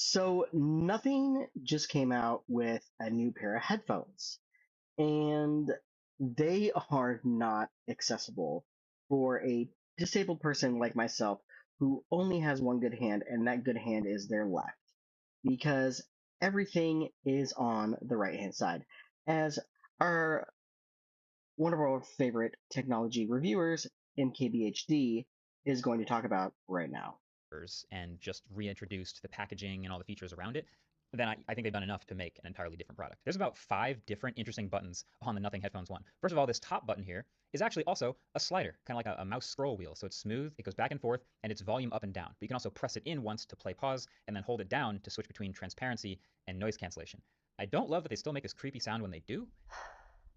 So Nothing just came out with a new pair of headphones, and they are not accessible for a disabled person like myself who only has one good hand, and that good hand is their left, because everything is on the right hand side. As our one of our favorite technology reviewers, MKBHD, is going to talk about right now. And just reintroduced the packaging and all the features around it, then I think they've done enough to make an entirely different product. There's about 5 different interesting buttons on the Nothing Headphones one. First of all, this top button here is actually also a slider, kind of like a mouse scroll wheel. So it's smooth, it goes back and forth, and it's volume up and down. But you can also press it in once to play pause, and then hold it down to switch between transparency and noise cancellation. I don't love that they still make this creepy sound when they do,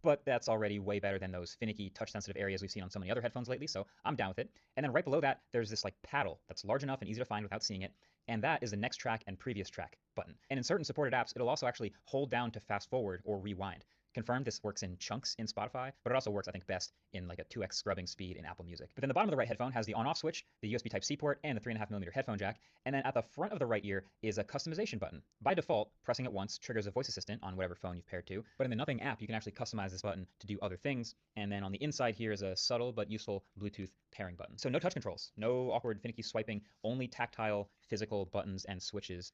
but that's already way better than those finicky touch sensitive areas we've seen on so many other headphones lately, so I'm down with it. And then right below that, there's this like paddle that's large enough and easy to find without seeing it, and that is the next track and previous track button. And in certain supported apps, it'll also actually hold down to fast forward or rewind. Confirmed this works in chunks in Spotify, but it also works, I think, best in like a 2x scrubbing speed in Apple Music. But then the bottom of the right headphone has the on-off switch, the USB Type-C port, and the 3.5mm headphone jack. And then at the front of the right ear is a customization button. By default, pressing it once triggers a voice assistant on whatever phone you've paired to. But in the Nothing app, you can actually customize this button to do other things. And then on the inside here is a subtle but useful Bluetooth pairing button. So no touch controls, no awkward finicky swiping, only tactile physical buttons and switches.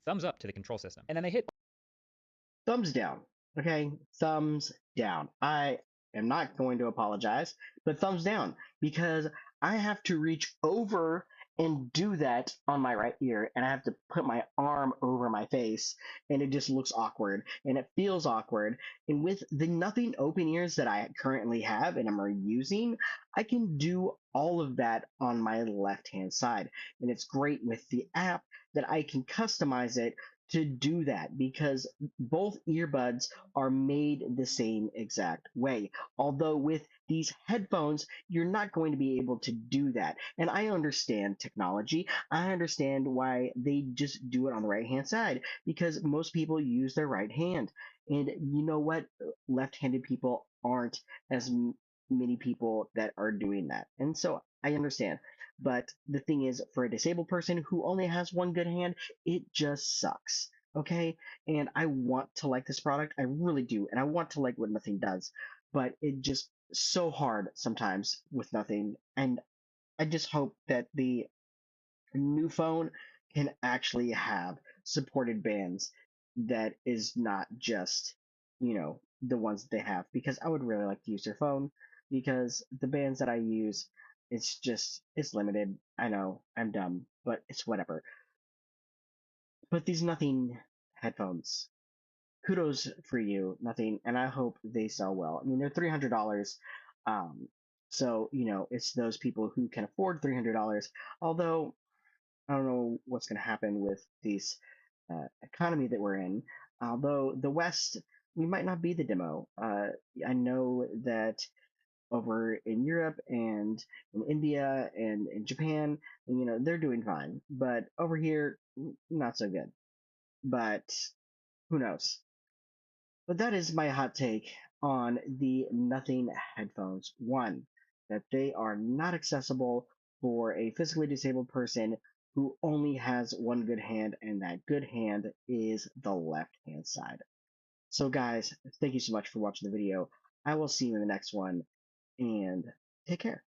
Thumbs up to the control system. And then they hit Thumbs down. Okay, thumbs down. I am not going to apologize, but thumbs down, because I have to reach over and do that on my right ear, and I have to put my arm over my face, and it just looks awkward and it feels awkward. And with the nothing open ears that I currently have and am using, I can do all of that on my left hand side. And it's great with the app that I can customize it to do that, because both earbuds are made the same exact way. Although with these headphones, you're not going to be able to do that. And I understand technology. I understand why they just do it on the right hand side, because most people use their right hand. And you know what? Left handed people aren't as many people that are doing that. And so I understand. But the thing is, for a disabled person who only has one good hand, it just sucks. Okay. And I want to like this product. I really do. And I want to like what Nothing does. But it just so hard sometimes with Nothing. And I just hope that the new phone can actually have supported bands that is not just, the ones that they have. Because I would really like to use their phone, because the bands that I use, it's limited. I know I'm dumb, but it's whatever. But these Nothing headphones, kudos for you, Nothing, and I hope they sell well. I mean, they're $300. Um, so, it's those people who can afford $300. Although, I don't know what's going to happen with this economy that we're in. Although the West, we might not be the demo. I know that over in Europe and in India and in Japan, they're doing fine. But over here, not so good. But who knows? But that is my hot take on the Nothing headphones. One, that they are not accessible for a physically disabled person who only has one good hand, and that good hand is the left hand side. So, guys, thank you so much for watching the video. I will see you in the next one, and take care.